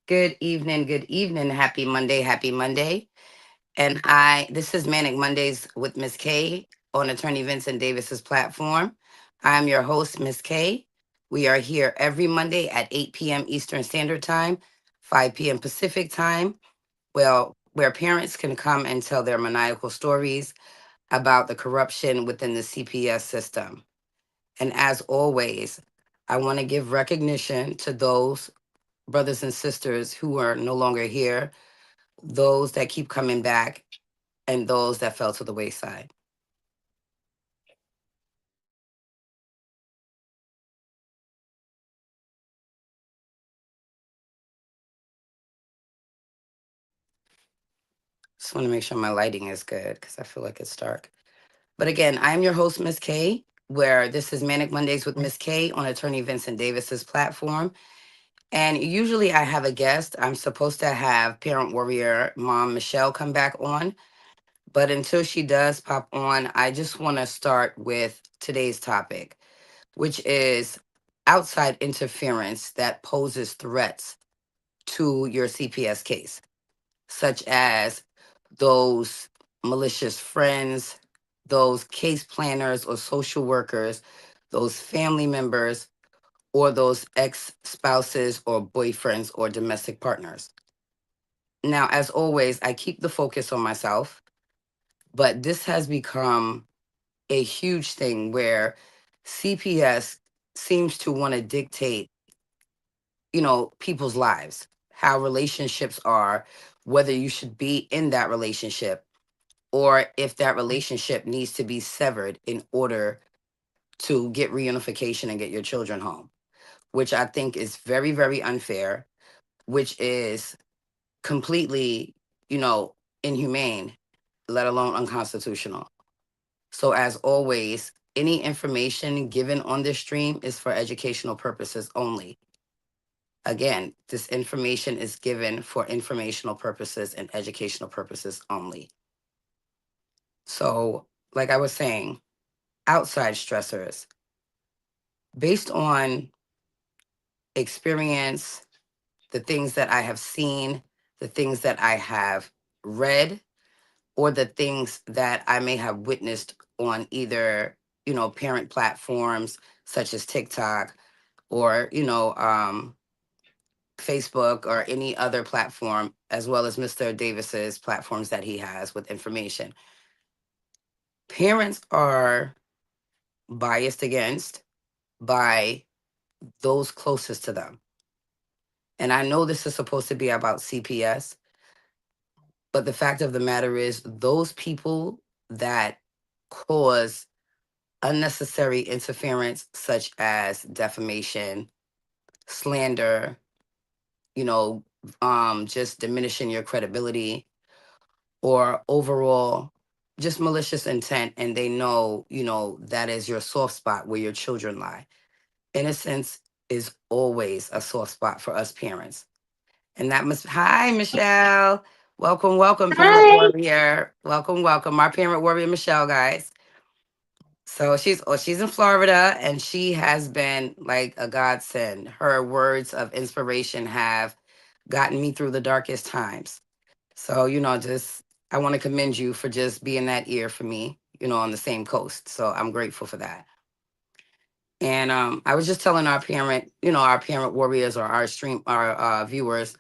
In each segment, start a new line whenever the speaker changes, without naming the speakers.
Good evening. Happy Monday, happy Monday. And this is Manic Mondays with Miss K on Attorney Vincent Davis's platform. I'm your host, Miss K. We are here every Monday at 8 p.m. Eastern Standard Time, 5 p.m. Pacific Time, well, where parents can come and tell their maniacal stories about the corruption within the CPS system. And as always, I want to give recognition to those brothers and sisters who are no longer here, those that keep coming back, and those that fell to the wayside. Just want to make sure my lighting is good because I feel like it's dark. But again, I'm your host, Miss K, where this is Manic Mondays with Miss K on Attorney Vincent Davis's platform. And usually I have a guest. I'm supposed to have parent warrior mom Michelle come back on. But until she does pop on, I just want to start with today's topic, which is outside interference that poses threats to your CPS case, such as those malicious friends, those case planners or social workers, those family members, or those ex spouses or boyfriends or domestic partners. Now, as always, I keep the focus on myself, but this has become a huge thing where CPS seems to want to dictate, people's lives, how relationships are, whether you should be in that relationship or if that relationship needs to be severed in order to get reunification and get your children home, which I think is very, very unfair, which is completely, inhumane, let alone unconstitutional. So, as always, any information given on this stream is for educational purposes only. Again, this information is given for informational purposes and educational purposes only. So, like I was saying, outside stressors, based on experience, the things that I have seen, the things that I have read, or the things that I may have witnessed on either, parent platforms such as TikTok or, Facebook or any other platform, as well as Mr. Davis's platforms that he has with information. Parents are biased against by those closest to them. And I know this is supposed to be about CPS, but the fact of the matter is, those people that cause unnecessary interference, such as defamation, slander, you know, just diminishing your credibility, or overall just malicious intent, and they know, that is your soft spot where your children lie. Innocence is always a soft spot for us parents. And that must, hi, Michelle. Welcome, welcome, parent
Hi.
warrior. Welcome, welcome. Our parent warrior, Michelle, guys. So she's in Florida and she has been like a godsend. Her words of inspiration have gotten me through the darkest times. So, just I want to commend you for just being that ear for me, on the same coast. So I'm grateful for that. And I was just telling our parent warriors or our viewers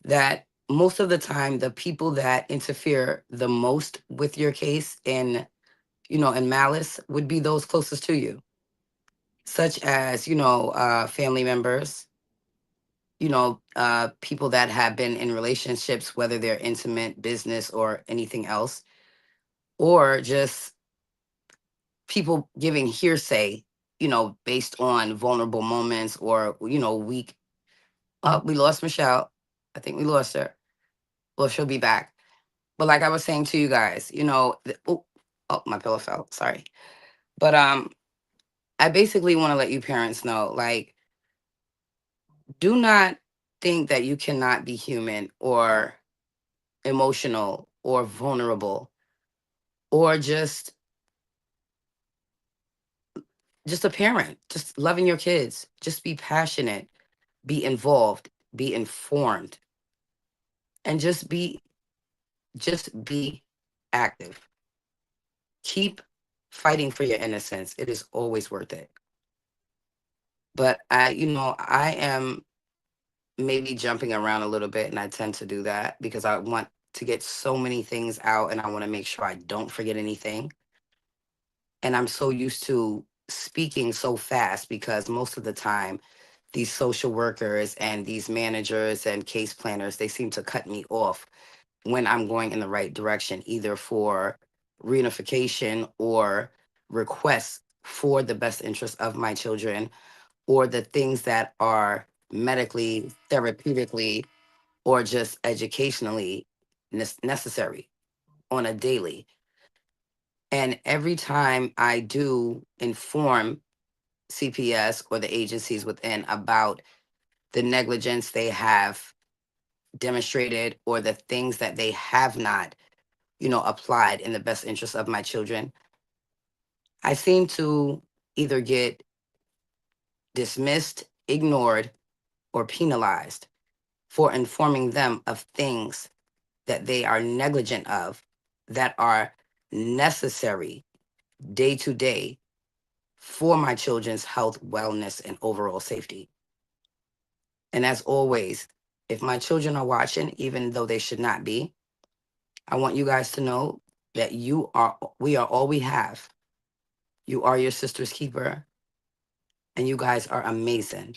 that most of the time the people that interfere the most with your case in malice would be those closest to you, such as, family members, people that have been in relationships, whether they're intimate, business, or anything else, or just people giving hearsay, based on vulnerable moments or, weak. Oh, we lost Michelle. I think we lost her. Well, she'll be back. But like I was saying to you guys, oh, my pillow fell. Sorry. But I basically want to let you parents know, like, do not think that you cannot be human or emotional or vulnerable or just a parent, just loving your kids. Just be passionate, be involved. be informed, and just be active. Keep fighting for your innocence. It is always worth it. But I am maybe jumping around a little bit, and I tend to do that because I want to get so many things out and I want to make sure I don't forget anything. And I'm so used to speaking so fast because most of the time these social workers and these managers and case planners, they seem to cut me off when I'm going in the right direction, either for reunification or requests for the best interest of my children, or the things that are medically, therapeutically, or just educationally necessary on a daily. And every time I do inform CPS or the agencies within about the negligence they have demonstrated or the things that they have not, applied in the best interest of my children, I seem to either get dismissed, ignored, or penalized for informing them of things that they are negligent of, that are necessary day to day for my children's health, wellness, and overall safety. And as always, if my children are watching, even though they should not be, I want you guys to know that we are all we have. You are your sister's keeper, and you guys are amazing.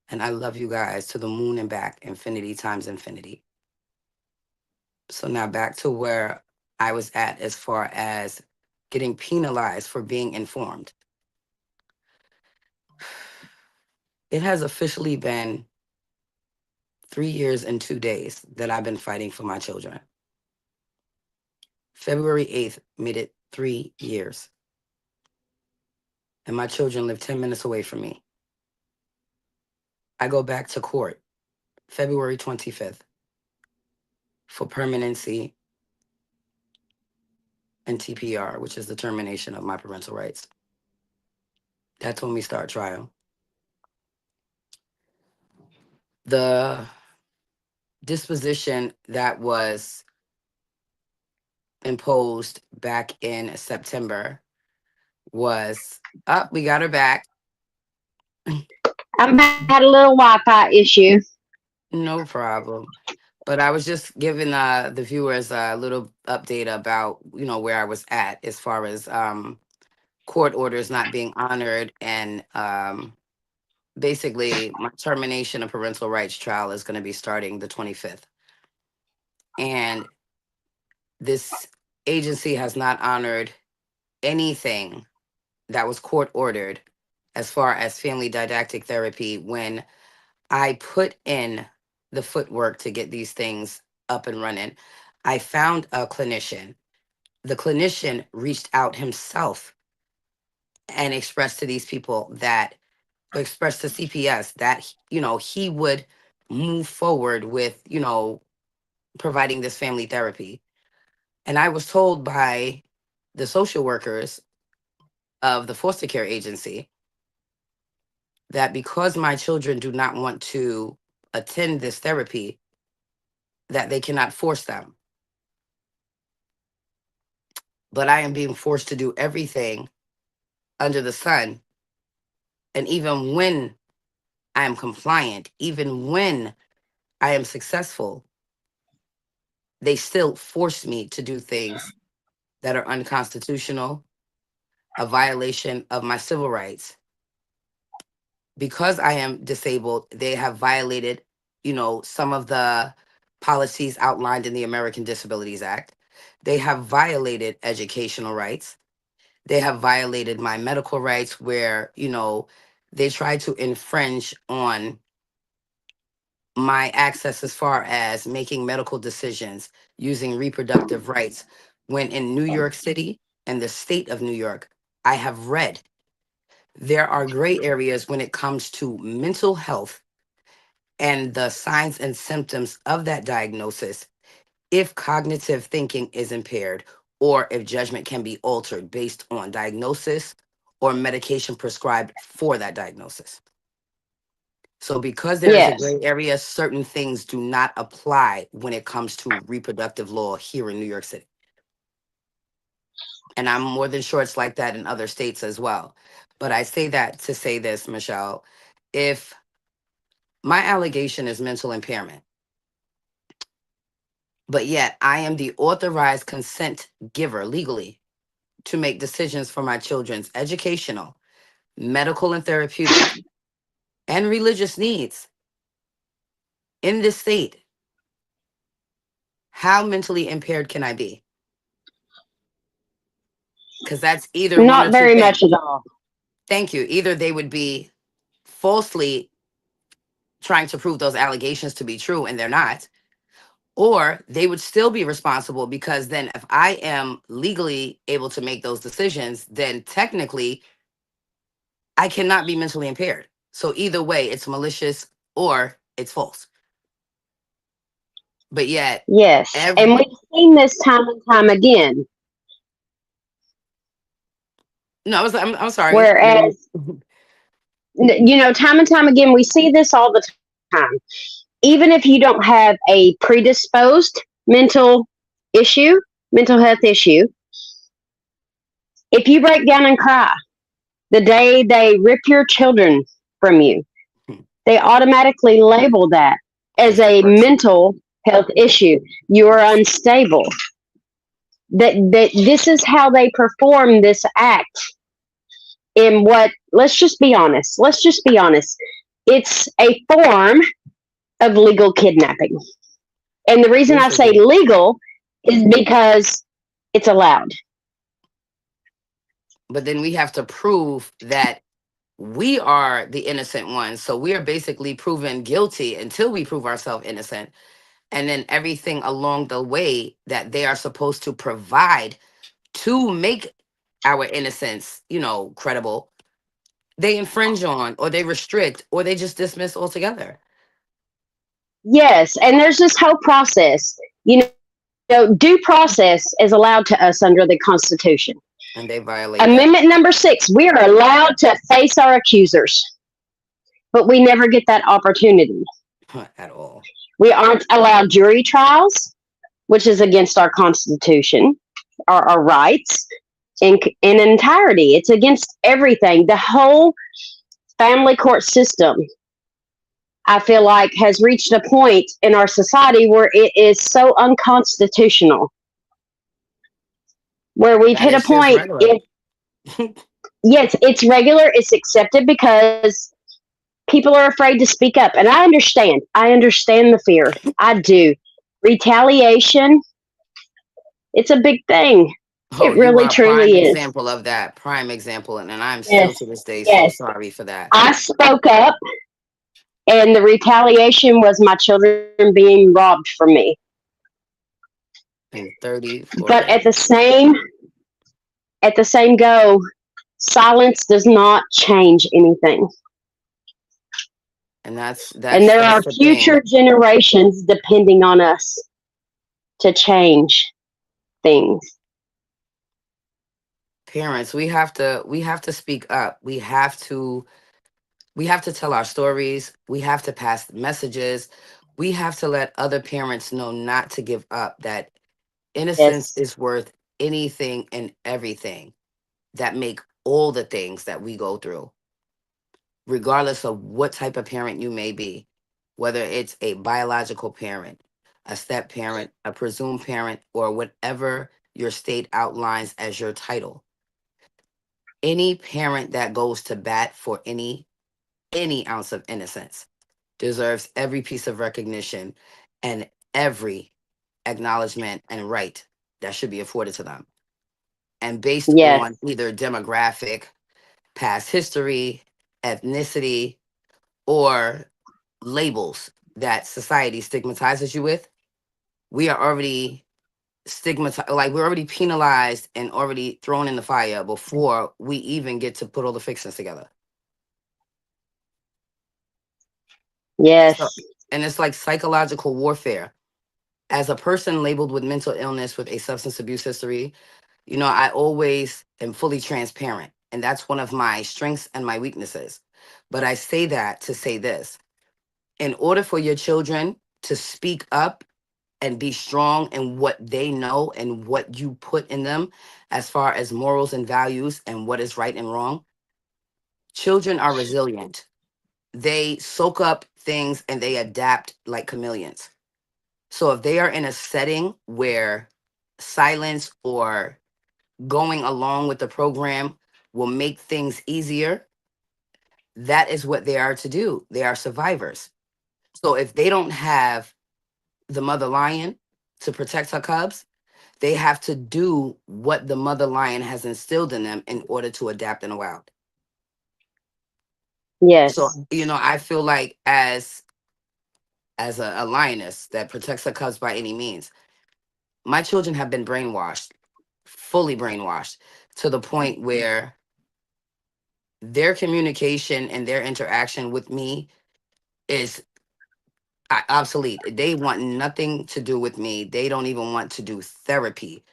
And I love you guys to the moon and back, infinity times infinity. So now back to where I was at as far as getting penalized for being informed. It has officially been 3 years and 2 days that I've been fighting for my children. February 8th made it 3 years. And my children live 10 minutes away from me. I go back to court February 25th for permanency and TPR, which is the termination of my parental rights. That's when we start trial. The disposition that was imposed back in September was up. We got her back.
I've had a little Wi-Fi issue.
No problem. But I was just giving the viewers a little update about where I was at as far as court orders not being honored, and basically my termination of parental rights trial is going to be starting the 25th, and this agency has not honored anything that was court ordered as far as family didactic therapy when I put in the footwork to get these things up and running. I found a clinician. The clinician reached out himself and expressed to these people that expressed to CPS that he would move forward with providing this family therapy. And I was told by the social workers of the foster care agency that because my children do not want to attend this therapy, that they cannot force them. But I am being forced to do everything under the sun. And even when I am compliant, even when I am successful, they still force me to do things that are unconstitutional, a violation of my civil rights. Because I am disabled, they have violated, some of the policies outlined in the American Disabilities Act. They have violated educational rights. They have violated my medical rights where, they try to infringe on my access as far as making medical decisions using reproductive rights. When in New York City and the state of New York, I have read there are gray areas when it comes to mental health and the signs and symptoms of that diagnosis, if cognitive thinking is impaired or if judgment can be altered based on diagnosis or medication prescribed for that diagnosis. So because there is a
Yes.
gray area, certain things do not apply when it comes to reproductive law here in New York City. And I'm more than sure it's like that in other states as well. But I say that to say this, Michelle. If my allegation is mental impairment, but yet I am the authorized consent giver legally to make decisions for my children's educational, medical, and therapeutic and religious needs in this state, how mentally impaired can I be? Because that's either one or
Not
two
very much
things.
at all.
Thank you. Either they would be falsely trying to prove those allegations to be true and they're not, or they would still be responsible because then if I am legally able to make those decisions, then technically I cannot be mentally impaired. So either way, it's malicious or it's false. But yet,
Yes. And
every
we've seen this time and time again.
no, I'm sorry.
Whereas, time and time again, we see this all the time. Even if you don't have a predisposed mental issue, mental health issue, if you break down and cry the day they rip your children from you, they automatically label that as
As
a
depression.
mental health issue. You are unstable. That this is how they perform this act in what, let's just be honest. Let's just be honest. It's a form of legal kidnapping. And the reason I say
Basically.
legal is because it's allowed.
But then we have to prove that we are the innocent ones. So we are basically proven guilty until we prove ourselves innocent. And then everything along the way that they are supposed to provide to make our innocence, credible, they infringe on or they restrict or they just dismiss altogether.
Yes, and there's this whole process. Due process is allowed to us under the Constitution.
And they violate
Amendment
that
number 6, we are allowed to face our accusers, but we never get that opportunity.
at all.
We aren't allowed jury trials, which is against our Constitution, our rights in entirety. It's against everything. The whole family court system, I feel like, has reached a point in our society where it is so unconstitutional, where we've
That
hit a
is just
point.
regular.
If yes, it's regular, it's accepted because people are afraid to speak up, and I understand. I understand the fear. I do. Retaliation, it's a big thing.
Oh,
It
you
really
are a prime
truly is.
example of that. Prime example. And I'm still
Yes,
to this day so
yes.
sorry for that.
I spoke up, and the retaliation was my children being robbed from me.
In 34
But
days.
at the same go, silence does not change anything.
And that's
And
that's
there
that's
are
the thing.
future generations depending on us to change things.
Parents, we have to speak up. We have to tell our stories. We have to pass messages. We have to let other parents know not to give up, that innocence
Yes.
is worth anything and everything that make all the things that we go through, regardless of what type of parent you may be, whether it's a biological parent, a step parent, a presumed parent, or whatever your state outlines as your title. Any parent that goes to bat for any ounce of innocence deserves every piece of recognition and every acknowledgement and right that should be afforded to them. And based on
Yes.
either demographic, past history, ethnicity, or labels that society stigmatizes you with, we are already stigmatized, like we're already penalized and already thrown in the fire before we even get to put all the fixings together. So,
Yes.
and it's like psychological warfare. As a person labeled with mental illness with a substance abuse history, I always am fully transparent. And that's one of my strengths and my weaknesses. But I say that to say this. In order for your children to speak up and be strong in what they know and what you put in them as far as morals and values and what is right and wrong, children are resilient. They soak up things and they adapt like chameleons. So if they are in a setting where silence or going along with the program will make things easier, that is what they are to do. They are survivors. So if they don't have the mother lion to protect her cubs, they have to do what the mother lion has instilled in them in order to adapt in the wild. So,
Yes.
I feel like as a lioness that protects her cubs by any means, my children have been brainwashed, fully brainwashed, to the point where their communication and their interaction with me is obsolete. They want nothing to do with me. They don't even want to do therapy.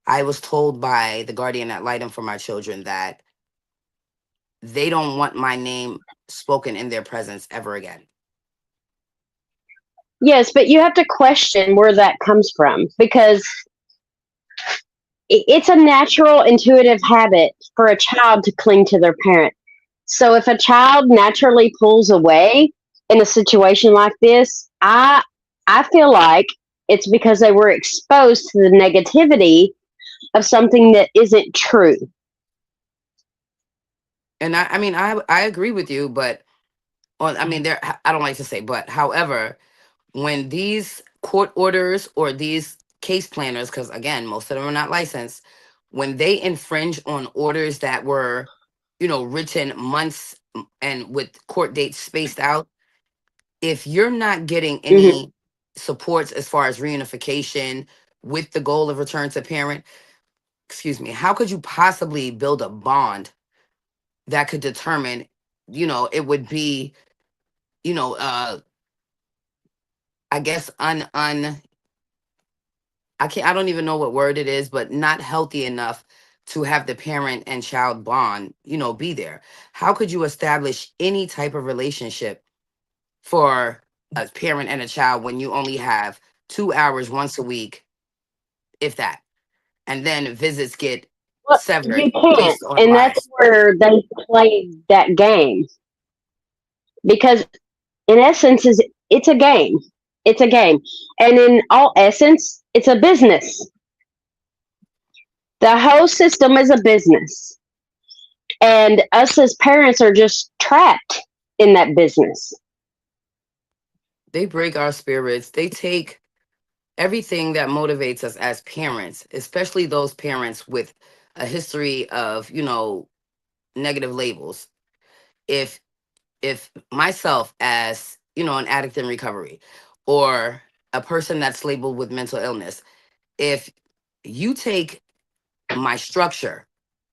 I was told by the guardian ad litem for my children that they don't want my name spoken in their presence ever again.
Yes, but you have to question where that comes from because it's a natural, intuitive habit for a child to cling to their parent. So if a child naturally pulls away in a situation like this, I feel like it's because they were exposed to the negativity of something that isn't true.
And I mean, I agree with you, but I mean, I don't like to say, but however, when these court orders or these case planners, because again, most of them are not licensed, when they infringe on orders that were, written months and with court dates spaced out, if you're not getting
Hmm.
any supports as far as reunification with the goal of return to parent, excuse me, how could you possibly build a bond that could determine, it would be, you know, uh, I guess I don't even know what word it is, but not healthy enough to have the parent and child bond, be there. How could you establish any type of relationship for a parent and a child when you only have 2 hours once a week, if that? And then visits get
Well, you
severed
can't,
based on
and that's
lies.
where they play that game because, in essence, is it's a game. It's a game, and in all essence, it's a business. The whole system is a business, and us as parents are just trapped in that business.
They break our spirits. They take everything that motivates us as parents, especially those parents with a history of, negative labels. If myself as, an addict in recovery or a person that's labeled with mental illness, if you take my structure,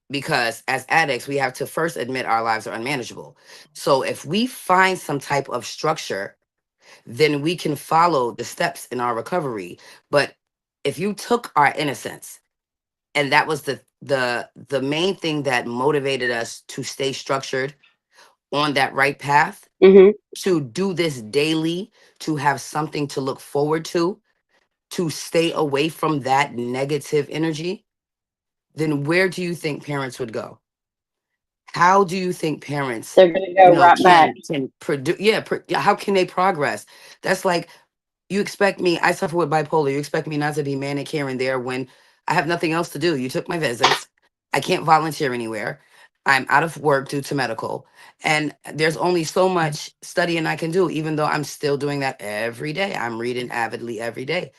because as addicts, we have to first admit our lives are unmanageable. So if we find some type of structure, then we can follow the steps in our recovery. But if you took our innocence, and that was the main thing that motivated us to stay structured on that right path,
Hmm.
to do this daily, to have something to look forward to stay away from that negative energy, then where do you think parents would go? How do you think parents,
They're going to go right back.
can produce? Yeah, yeah, how can they progress? That's like, you expect me. I suffer with bipolar. You expect me not to be manic here and there when I have nothing else to do. You took my visits. I can't volunteer anywhere. I'm out of work due to medical, and there's only so much studying I can do. Even though I'm still doing that every day, I'm reading avidly every day.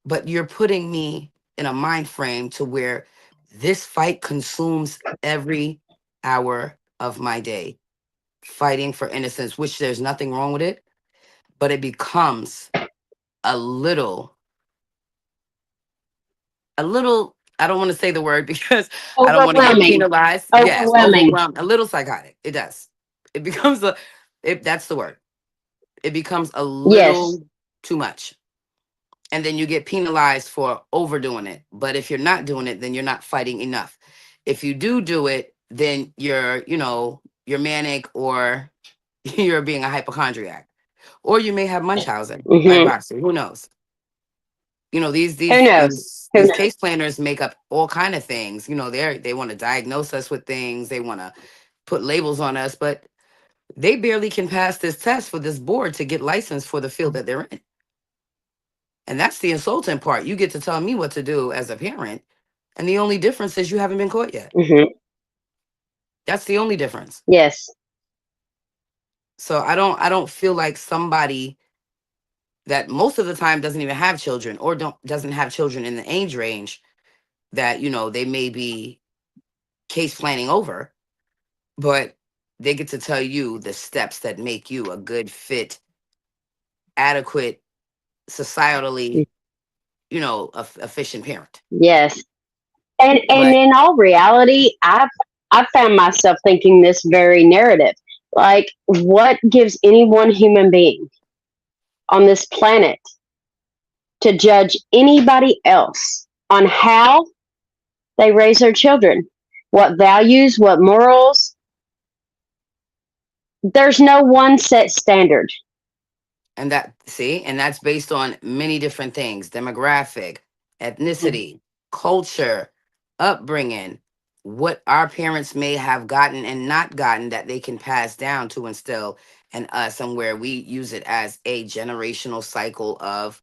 But you're putting me in a mind frame to where this fight consumes every hour of my day, fighting for innocence, which there's nothing wrong with it, but it becomes a little, I don't want to say the word because I don't want to get
Overwhelming.
penalized. Yes,
Overwhelming.
overwhelmed, a little psychotic. It does. It becomes that's the word. It becomes a
Yes.
little too much. And then you get penalized for overdoing it. But if you're not doing it, then you're not fighting enough. If you do it, then you're manic, or you're being a hypochondriac. Or you may have Munchausen like
Hmm.
Roxy. Who knows? You know, these
Who
these
knows?
these
Who
these
knows?
case planners make up all kind of things. You know, they want to diagnose us with things. They want to put labels on us, but they barely can pass this test for this board to get licensed for the field that they're in. And that's the insulting part. You get to tell me what to do as a parent, and the only difference is you haven't been caught yet.
Hmm.
That's the only difference.
Yes,
So I don't feel like somebody that most of the time doesn't even have children or doesn't have children in the age range that, they may be case planning over, but they get to tell you the steps that make you a good fit, adequate, societally, efficient parent.
yes. And
But
in all reality, I've found myself thinking this very narrative. Like, what gives any one human being on this planet to judge anybody else on how they raise their children? What values, what morals? There's no one set standard.
and that's based on many different things: demographic, ethnicity, culture, upbringing, what our parents may have gotten and not gotten that they can pass down to instill in us, and where we use it as a generational cycle of,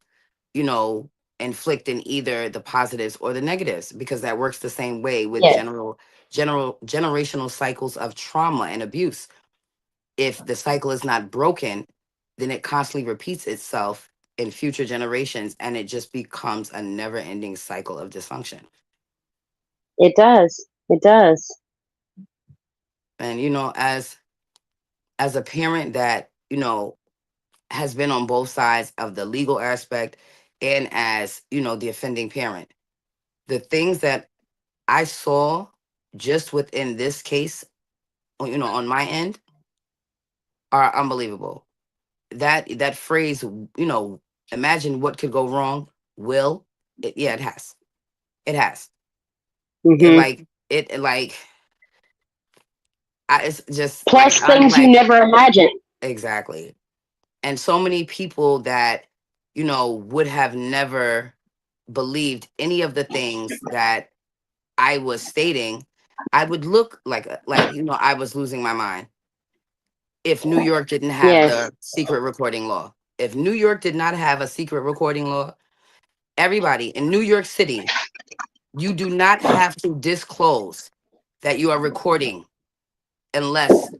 you know, inflicting either the positives or the negatives, because that works the same way with
Yes,
general generational cycles of trauma and abuse. If the cycle is not broken, then it constantly repeats itself in future generations, and it just becomes a never ending cycle of dysfunction.
it does. It does.
And as a parent that, has been on both sides of the legal aspect, and as, the offending parent, the things that I saw just within this case, on my end, are unbelievable. That phrase, imagine what could go wrong, will yeah, it has. It has. It
Hmm.
like it like it's just like
Plus, things you
like
never imagined.
exactly. And so many people that, would have never believed any of the things that I was stating, I would look like I was losing my mind if New York didn't have
Yes,
the secret recording law. If New York did not have a secret recording law, everybody in New York City, you do not have to disclose that you are recording unless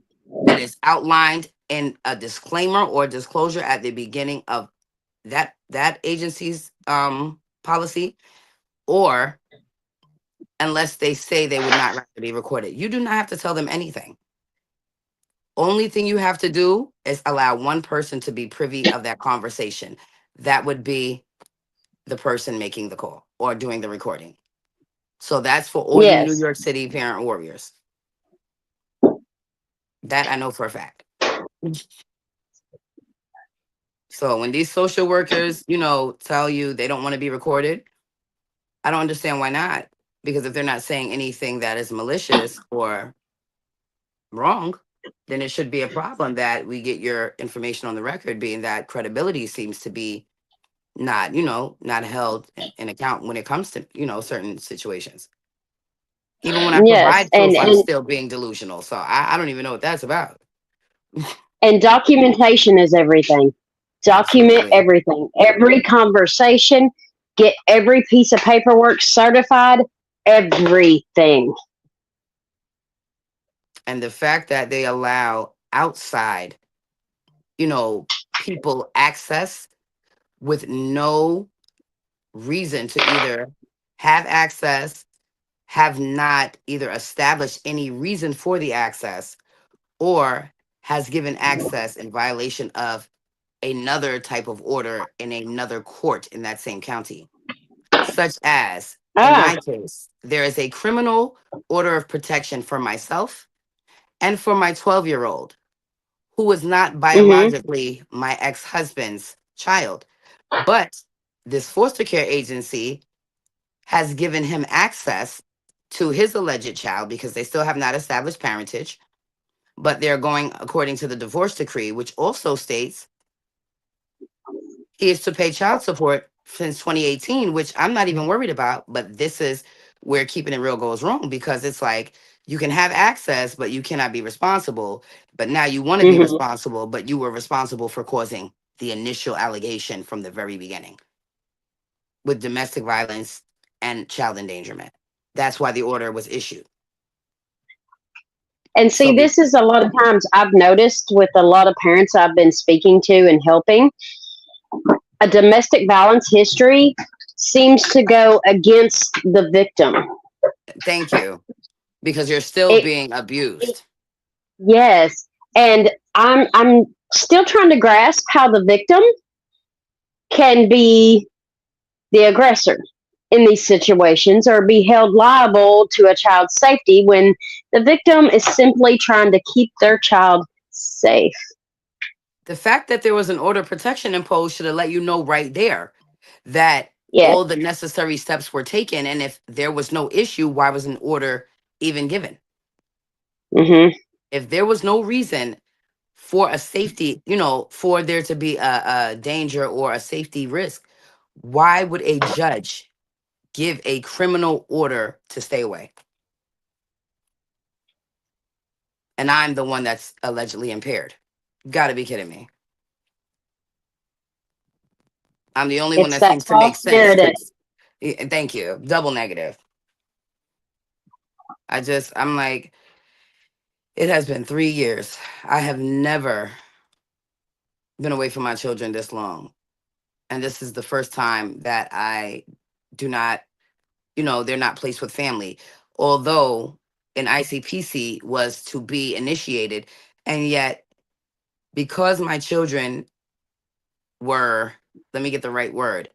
it is outlined in a disclaimer or disclosure at the beginning of that agency's policy, or unless they say they would not rather be recorded. You do not have to tell them anything. Only thing you have to do is allow one person to be privy of that conversation. That would be the person making the call or doing the recording. So that's for all you New
yes.
York City parent warriors. That I know for a fact. So when these social workers, tell you they don't want to be recorded, I don't understand why not. Because if they're not saying anything that is malicious or wrong, then it should be a problem that we get your information on the record, being that credibility seems to be not held in account when it comes to, certain situations. Even when I
Yes,
provide proof, I'm still being delusional. So I don't even know what that's about.
and documentation is everything. Document
Absolutely.
everything. Every conversation, get every piece of paperwork certified, everything.
And the fact that they allow outside, you know, people access with no reason to either have access, have not either established any reason for the access, or has given access in violation of another type of order in another court in that same county. Such as, in
Ah,
my case, there is a criminal order of protection for myself and for my 12-year-old, who was not
mm-hmm,
biologically my ex husband's child. But this foster care agency has given him access to his alleged child because they still have not established parentage, but they're going according to the divorce decree, which also states He is to pay child support since 2018, which I'm not even worried about. But this is where keeping it real goes wrong, because it's like you can have access, but you cannot be responsible. But now you want to be
Hmm.
responsible, but you were responsible for causing the initial allegation from the very beginning with domestic violence and child endangerment. That's why the order was issued.
And
So
see, this is a lot of times I've noticed with a lot of parents I've been speaking to and helping, a domestic violence history seems to go against the victim.
thank you, because you're still
It,
being abused.
yes, and I'm still trying to grasp how the victim can be the aggressor in these situations or be held liable to a child's safety when the victim is simply trying to keep their child safe.
The fact that there was an order of protection imposed should have let you know right there that
Yes.
all the necessary steps were taken. And if there was no issue, why was an order even given?
Hmm.
If there was no reason for a safety, for there to be a danger or a safety risk, why would a judge give a criminal order to stay away? And I'm the one that's allegedly impaired. Gotta be kidding me. I'm the only one
It's
that
that
seems to make
false
sense.
narrative.
Because, thank you. Double negative. I'm like, it has been 3 years. I have never been away from my children this long. And this is the first time that I do not, they're not placed with family. Although an ICPC was to be initiated. And yet, because my children were, let me get the right word,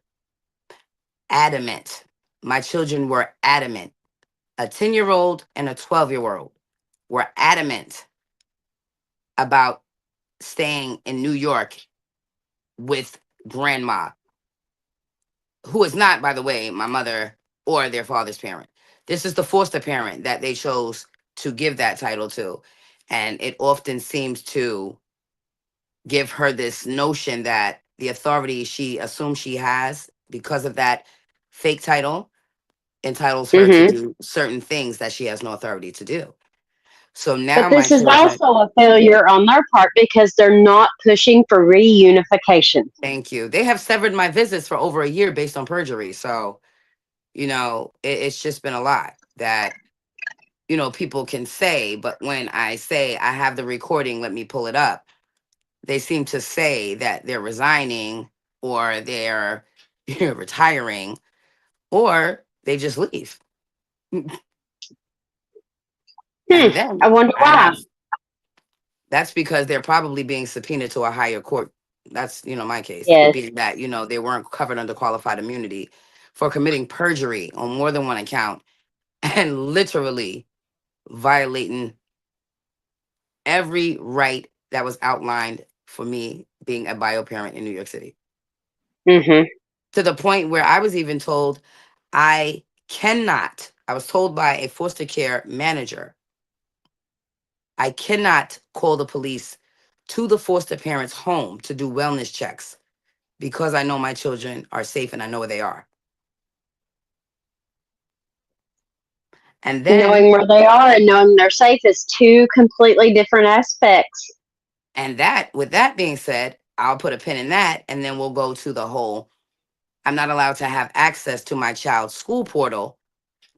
adamant. My children were adamant. A 10-year-old and a 12-year-old were adamant about staying in New York with grandma, who is not, by the way, my mother or their father's parent. This is the foster parent that they chose to give that title to. And it often seems to give her this notion that the authority she assumes she has because of that fake title entitles her to
Hmm.
do certain things that she has no authority to do. So now
But
my
this is
children,
also a failure on their part because they're not pushing for reunification.
thank you. They have severed my visits for over a year based on perjury. So, it's just been a lot that, people can say. But when I say I have the recording, let me pull it up, they seem to say that they're resigning or they're retiring or they just leave.
Hmm.
And then
I wonder
I
why.
have, that's because they're probably being subpoenaed to a higher court. That's, my case,
Yes.
being that, they weren't covered under qualified immunity for committing perjury on more than one account and literally violating every right that was outlined for me being a bio parent in New York City.
Hmm.
To the point where I was even told I was told by a foster care manager, I cannot call the police to the foster parent's home to do wellness checks because I know my children are safe and I know where they are. And then,
Knowing where they are and knowing they're safe is two completely different aspects.
with that being said, I'll put a pin in that and then we'll go to the whole I'm not allowed to have access to my child's school portal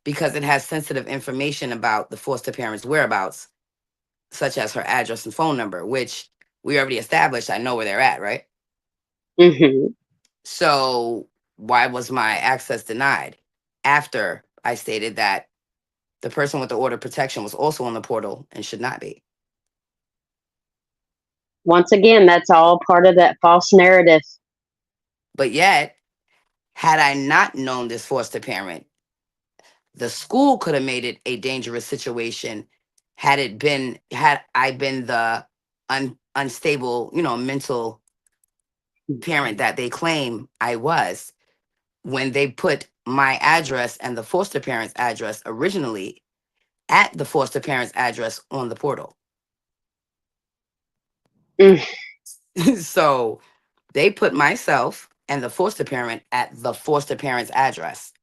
because it has sensitive information about the foster parent's whereabouts, such as her address and phone number, which we already established I know where they're at, right?
Hmm.
So why was my access denied after I stated that the person with the order of protection was also on the portal and should not be?
Once again, that's all part of that false narrative.
But yet, had I not known this foster parent, the school could have made it a dangerous situation had I been the unstable, mental parent that they claim I was when they put my address and the foster parent's address originally at the foster parent's address on the portal.
Mm.
So they put myself and the foster parent at the foster parent's address.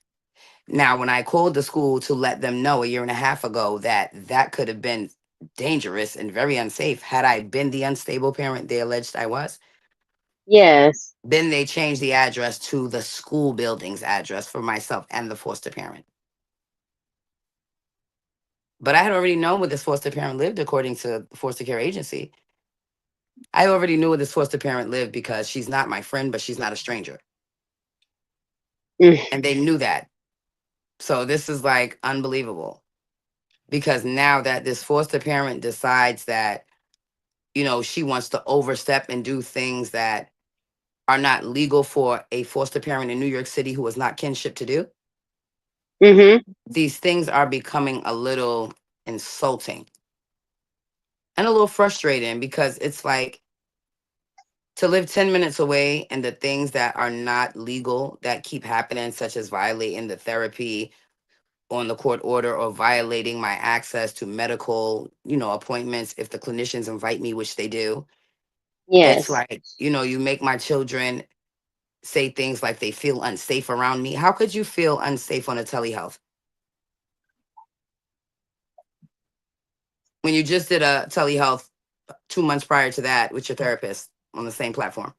Now, when I called the school to let them know a year and a half ago that that could have been dangerous and very unsafe had I been the unstable parent they alleged I was,
Yes.
then they changed the address to the school building's address for myself and the foster parent. But I had already known where this foster parent lived according to the foster care agency. I already knew where this foster parent lived because she's not my friend, but she's not a stranger.
Mm.
And they knew that. So this is like unbelievable because now that this foster parent decides that, she wants to overstep and do things that are not legal for a foster parent in New York City who is not kinship to do,
Mhm.
these things are becoming a little insulting and a little frustrating because it's like to live 10 minutes away and the things that are not legal that keep happening, such as violating the therapy on the court order or violating my access to medical, appointments if the clinicians invite me, which they do. It's
Yes.
like, you make my children say things like they feel unsafe around me. How could you feel unsafe on a telehealth when you just did a telehealth 2 months prior to that with your therapist on the same platform?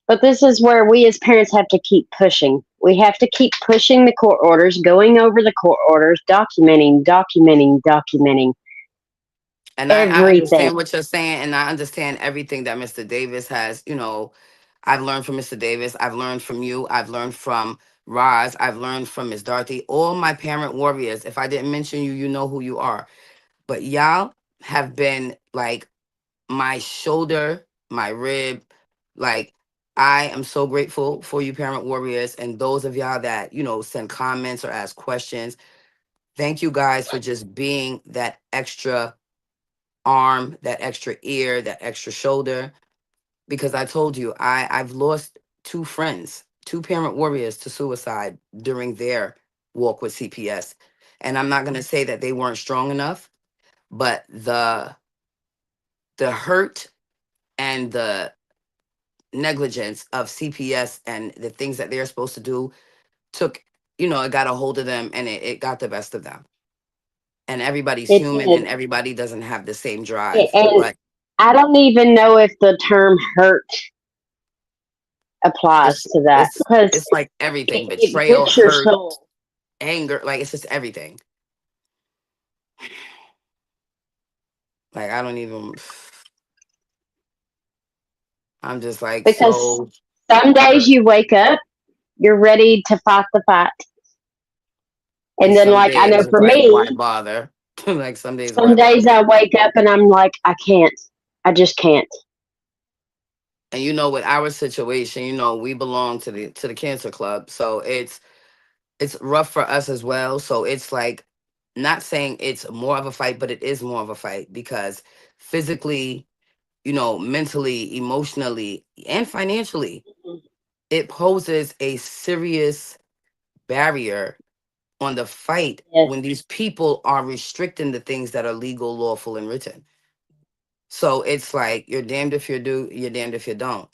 But this is where we as parents have to keep pushing. We have to keep pushing the court orders, going over the court orders, documenting
And I
everything.
understand what you're saying, and I understand everything that Mr. Davis has. I've learned from Mr. Davis. I've learned from you. I've learned from Roz. I've learned from Miss Dorothy. All my parent warriors. If I didn't mention you, you know who you are. But y'all have been like my shoulder, my rib. Like, I am so grateful for you, parent warriors, and those of y'all that, send comments or ask questions. Thank you guys for just being that extra arm, that extra ear, that extra shoulder. Because I told you, I've lost two friends, two parent warriors to suicide during their walk with CPS. And I'm not gonna say that they weren't strong enough, but the hurt and the negligence of CPS and the things that they're supposed to do took, it got a hold of them and it got the best of them. And everybody's
It
human and
did.
everybody doesn't have the same drive.
And
But
I don't even know if the term hurt applies
it's
to that
it's
because
it's like everything:
it
betrayal,
grips your
hurt,
soul.
anger. Like it's just everything. Like I don't even. I'm just like
Because
so
some days
hurt.
you wake up, you're ready to fight the fight.
And
And then,
some
like, I know
days it's
for
like, why
me,
bother? Like some days,
some
why
days
bother?
I wake up and I'm like, I can't. I just can't.
And with our situation, we belong to the cancer club, so it's rough for us as well. So it's like not saying it's more of a fight, but it is more of a fight because physically, mentally, emotionally, and financially, it poses a serious barrier on the fight
Yes,
when these people are restricting the things that are legal, lawful, and written. So it's like you're damned if you do, you're damned if you don't.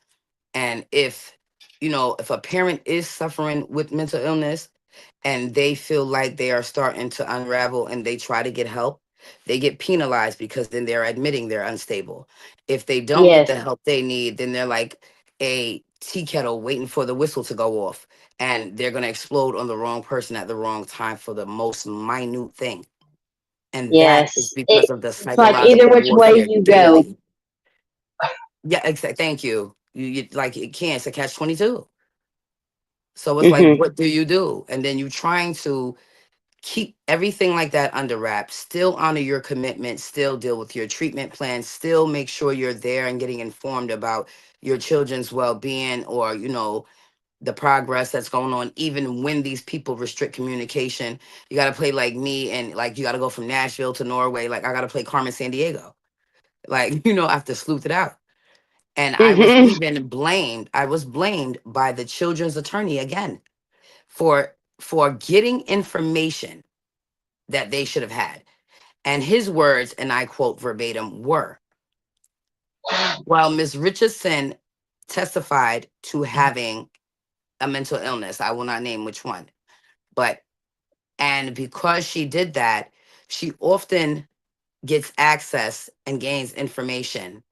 And if a parent is suffering with mental illness and they feel like they are starting to unravel and they try to get help, they get penalized because then they're admitting they're unstable. If they don't get
yes,
the help they need, then they're like a tea kettle waiting for the whistle to go off and they're going to explode on the wrong person at the wrong time for the most minute thing. And that is
yes.
because of the
It's like either
psychological
which way
warfare
you go.
daily. Yeah, exactly. Thank you. You like it can't. It's a catch 22. So it's like,
Hmm.
what do you do? And then you trying to keep everything like that under wraps, still honor your commitment, still deal with your treatment plan, still make sure you're there and getting informed about your children's well-being or, the progress that's going on, even when these people restrict communication. You got to play like me and like you got to go from Nashville to Norway. Like I got to play Carmen San Diego. Like, I have to sleuth it out. And
Hmm.
I was blamed by the children's attorney again for getting information that they should have had. And his words, and I quote verbatim, were, well, Miss Richardson testified to having a mental illness. I will not name which one. But, and because she did that, she often gets access and gains information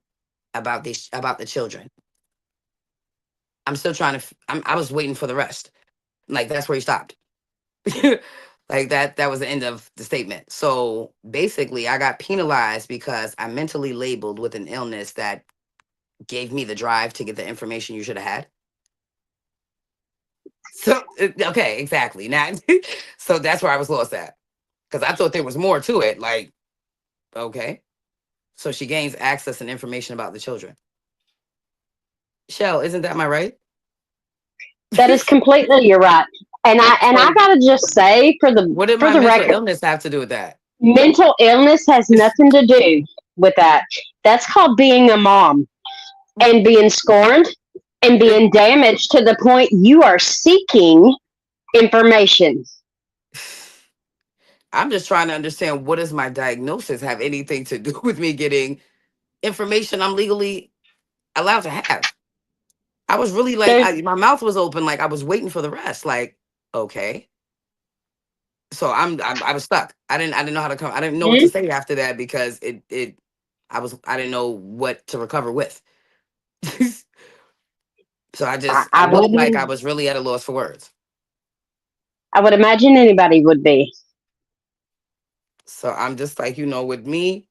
about the children. I'm still trying to, I was waiting for the rest. Like, that's where he stopped. Like that was the end of the statement. So basically I got penalized because I mentally labeled with an illness that gave me the drive to get the information you should have had. So okay, exactly. Now so that's where I was lost at. Because I thought there was more to it. Like, okay. So she gains access and information about the children. Shell, isn't that my right?
That is completely you're right. And I
So
gotta just say
what did
for
my
the
mental
record,
illness have to do with that?
mental illness has nothing to do with that. That's called being a mom and being scorned and
It-
being damaged to the point you are seeking information.
I'm just trying to understand, what does my diagnosis have anything to do with me getting information I'm legally allowed to have? I was really like,
There's
my mouth was open, like I was waiting for the rest. Like, okay. So I was stuck. I didn't know how to come. I didn't know what to
Mhm.
say after that because I didn't know what to recover with. So I
I
looked like I
wouldn't
was really at a loss for words.
I would imagine anybody would be.
So I'm just like, with me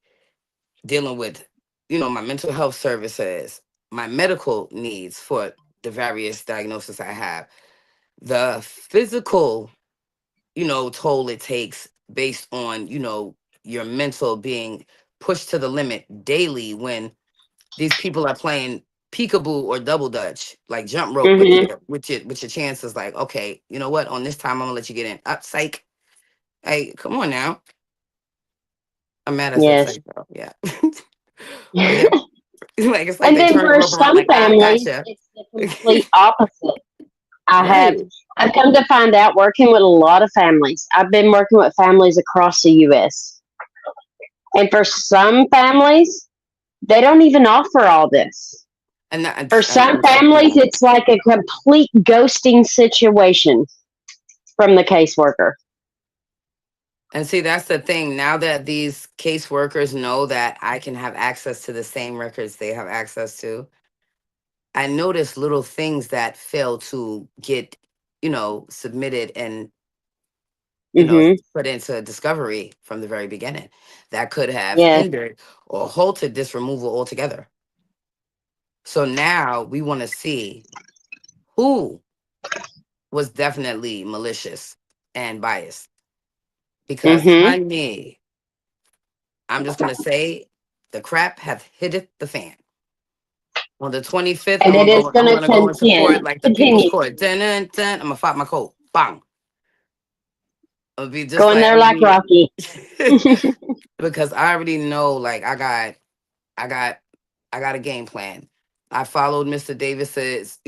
dealing with, my mental health services, my medical needs for the various diagnoses I have, the physical, toll it takes based on, your mental being pushed to the limit daily when these people are playing peekaboo or double dutch, like jump rope
Hmm.
with your chances. Like, okay, you know what? On this time, I'm gonna let you get in. Up, psych. Hey, come on now. I'm mad I said
Yes.
psych though. Yeah. But yeah, like it's like
And
they
then
turn the
for
rope around.
some
Like, I
families,
gotcha.
it's the complete opposite. I have
Right.
I've come to find out working with a lot of families. I've been working with families across the US. And for some families, they don't even offer all this.
And
For
that,
some
yeah.
families, it's like a complete ghosting situation from the caseworker.
And see, that's the thing. Now that these caseworkers know that I can have access to the same records they have access to, I notice little things that fail to get, submitted and, you know,
Hmm.
put into discovery from the very beginning that could have
Yes.
hindered or halted this removal altogether. So now we want to see who was definitely malicious and biased. Because,
Hmm.
honey, I'm just going to say the crap have hit the fan. On the 25th,
And it is
I'm
going to
gonna go into court like the people's
continue.
court. Dun, dun, dun. I'm gonna pop my coat. Bang. It'll be just
Going
like
there
I'm
like
be
Rocky.
because I already know, like, I got I got a game plan. I followed Mr. Davis's,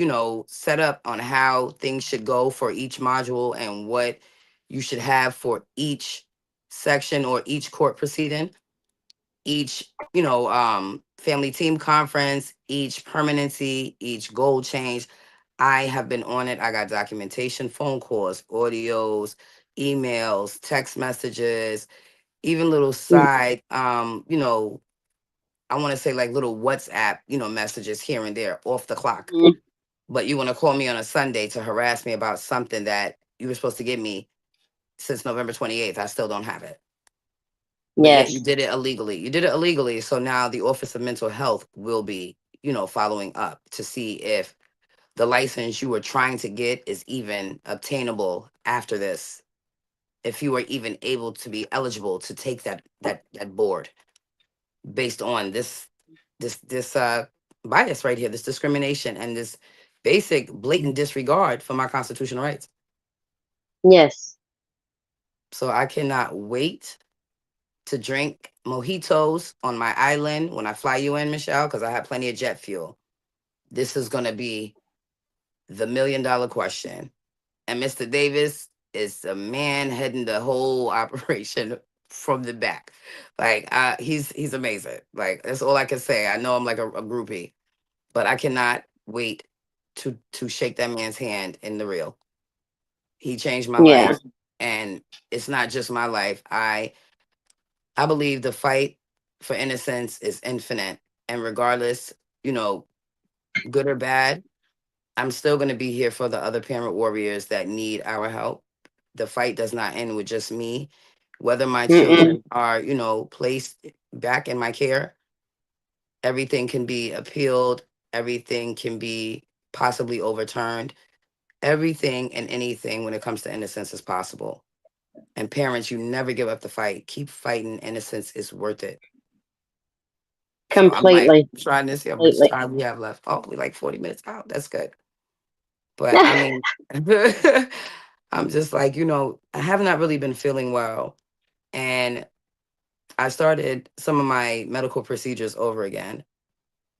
setup on how things should go for each module and what you should have for each section or each court proceeding, each, family team conference, each permanency, each goal change. I have been on it. I got documentation, phone calls, audios, emails, text messages, even little side, I want to say like little WhatsApp, messages here and there off the clock.
Mhm.
But you want to call me on a Sunday to harass me about something that you were supposed to give me since November 28th. I still don't have it. But yet you
Yes.
did it illegally. You did it illegally. So now the Office of Mental Health will be, following up to see if the license you were trying to get is even obtainable after this, if you were even able to be eligible to take that board based on this bias right here, this discrimination and this basic blatant disregard for my constitutional rights.
Yes.
So I cannot wait to drink mojitos on my island when I fly you in, Michelle, because I have plenty of jet fuel. This is going to be the $1 million question. And Mr. Davis is a man heading the whole operation from the back. Like, he's amazing. Like, that's all I can say. I know I'm like a groupie, but I cannot wait to shake that man's hand in the real. He changed my
Yeah.
life, and it's not just my life. I believe the fight for innocence is infinite, and regardless, you know, good or bad, I'm still going to be here for the other parent warriors that need our help. The fight does not end with just me. Whether my
Mm-mm.
children are, placed back in my care, everything can be appealed, everything can be possibly overturned. Everything and anything when it comes to innocence is possible. And parents, you never give up the fight. Keep fighting. Innocence is worth it. So I'm like
Completely.
trying to see how much
Completely.
time we have left. Oh, we like 40 minutes out. That's good. But I mean, I'm just like, I have not really been feeling well. And I started some of my medical procedures over again.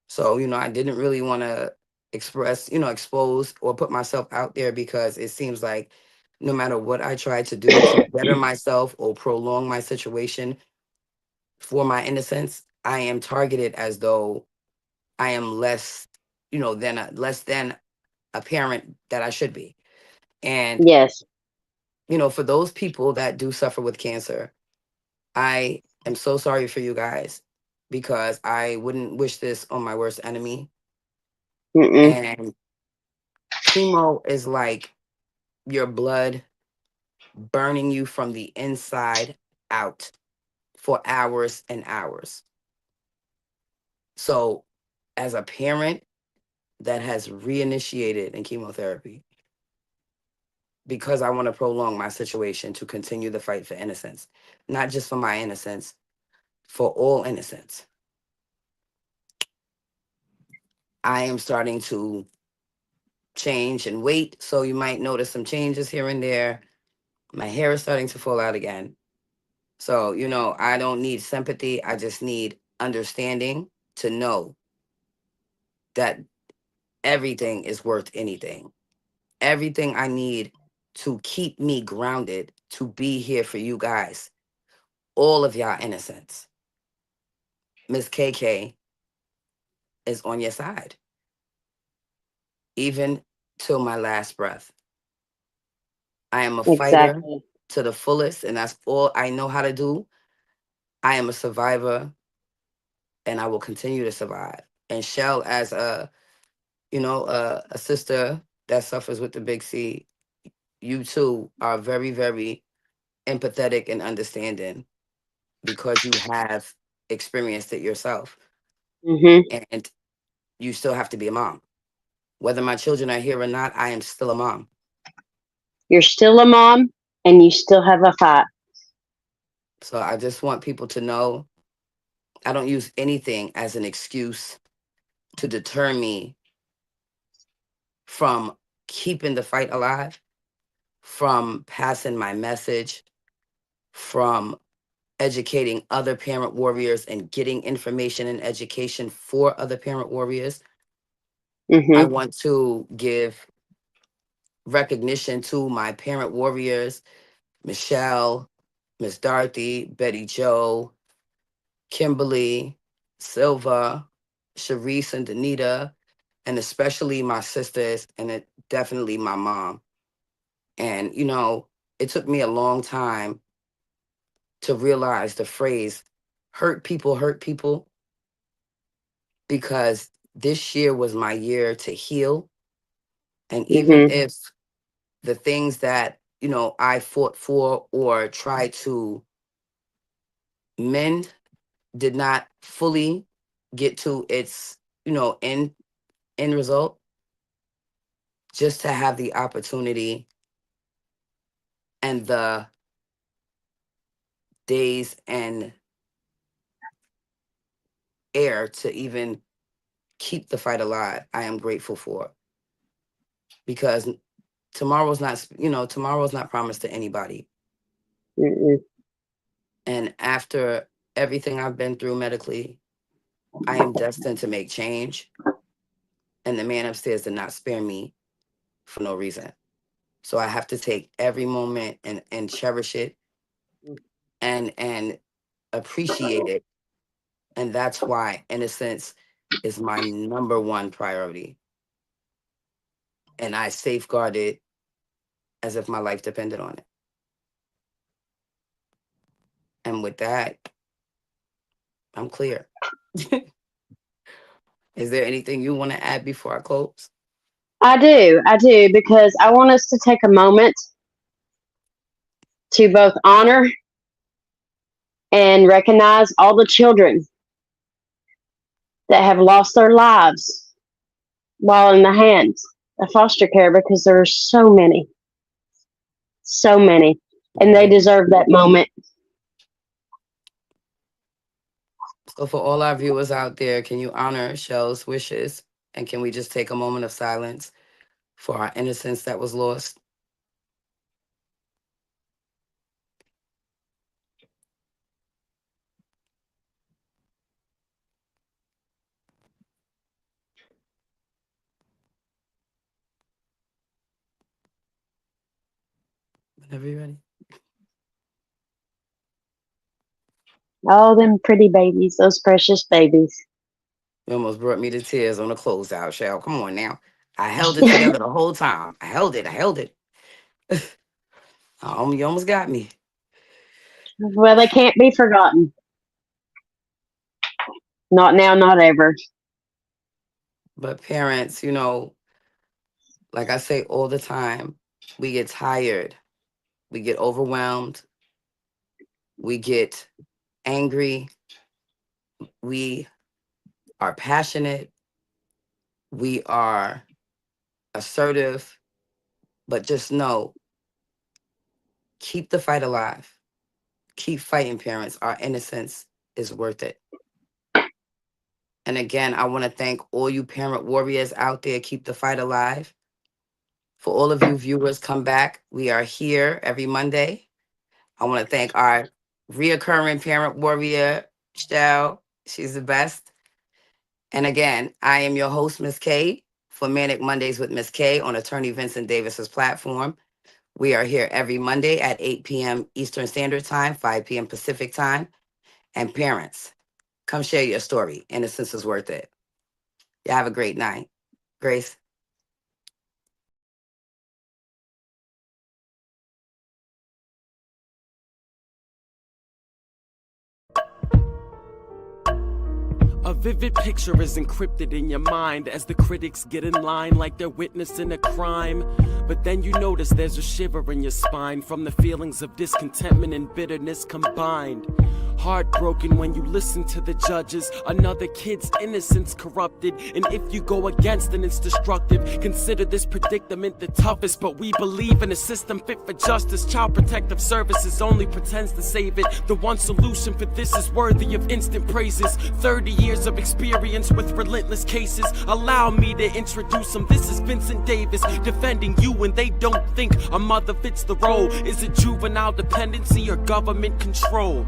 So, I didn't really want to expose or put myself out there because it seems like no matter what I try to do to better myself or prolong my situation for my innocence, I am targeted as though I am less, less than a parent that I should be. And,
Yes.
for those people that do suffer with cancer, I am so sorry for you guys because I wouldn't wish this on my worst enemy.
Mm-mm.
And chemo is like your blood burning you from the inside out for hours and hours. So, as a parent that has reinitiated in chemotherapy, because I want to prolong my situation to continue the fight for innocence, not just for my innocence, for all innocence, I am starting to change and weight. So, you might notice some changes here and there. My hair is starting to fall out again. So, I don't need sympathy. I just need understanding to know that everything is worth anything. Everything I need to keep me grounded, to be here for you guys, all of y'all innocence. Miss KK is on your side, even till my last breath. I am a fighter
Exactly.
to the fullest, and that's all I know how to do. I am a survivor, and I will continue to survive. And Shell, as a sister that suffers with the big C, you too are very, very empathetic and understanding because you have experienced it yourself.
Mm-hmm.
And you still have to be a mom. Whether my children are here or not, I am still a mom.
You're still a mom, and you still have a fight.
So I just want people to know I don't use anything as an excuse to deter me from keeping the fight alive, from passing my message, from educating other parent warriors and getting information and education for other parent warriors. I
Mm-hmm.
want to give recognition to my parent warriors, Michelle, Miss Dorothy, Betty Joe, Kimberly, Silva, Sharice, and Danita, and especially my sisters, and definitely my mom. And, it took me a long time to realize the phrase hurt people, because this year was my year to heal. And even
Mm-hmm.
if the things that, I fought for or tried to mend did not fully get to its, end result, just to have the opportunity and the days and air to even keep the fight alive, I am grateful for, because tomorrow's not promised to anybody.
Mm-mm.
And after everything I've been through medically, I am destined to make change. And the man upstairs did not spare me for no reason. So I have to take every moment and cherish it and appreciate it. And that's why innocence is my number one priority. and I safeguard it as if my life depended on it. And with that, I'm clear. Is there anything you want to add before I close?
I do, because I want us to take a moment to both honor and recognize all the children that have lost their lives while in the hands of foster care, because there are so many, and they
Right.
deserve that moment.
So for all our viewers out there, can you honor Shell's wishes? And can we just take a moment of silence for our innocence that was lost? Whenever you're ready.
Oh, them pretty babies, those precious babies.
You almost brought me to tears on the closeout, Shell. Come on now. I held it together the whole time. I held it. I held it. You almost got me.
Well, they can't be forgotten. Not now, not ever.
But parents, like I say all the time, we get tired. We get overwhelmed. We get angry. We are passionate. We are assertive. But just know, keep the fight alive. Keep fighting, parents. Our innocence is worth it. And again, I want to thank all you parent warriors out there. Keep the fight alive. For all of you viewers, come back. We are here every Monday. I want to thank our reoccurring parent warrior, Shell. She's the best. And again, I am your host, Miss K, for Manic Mondays with Miss K on Attorney Vincent Davis's platform. We are here every Monday at 8 p.m. Eastern Standard Time, 5 p.m. Pacific Time. And parents, come share your story. Innocence is worth it. You have a great night. Grace.
A vivid picture is encrypted in your mind as the critics get in line like they're witnessing a crime. But then you notice there's a shiver in your spine from the feelings of discontentment and bitterness combined. Heartbroken when you listen to the judges, another kid's innocence corrupted. And if you go against then it's destructive. Consider this predicament the toughest, but we believe in a system fit for justice. Child Protective Services only pretends to save it. The one solution for this is worthy of instant praises. 30 years of experience with relentless cases. Allow me to introduce them. This is Vincent Davis, defending you when they don't think a mother fits the role. Is it juvenile dependency or government control?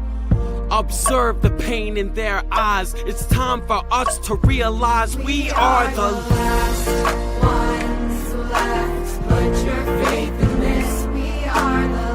Observe the pain in their eyes. It's time for us to realize we are the last ones left. Put your faith in this. We are the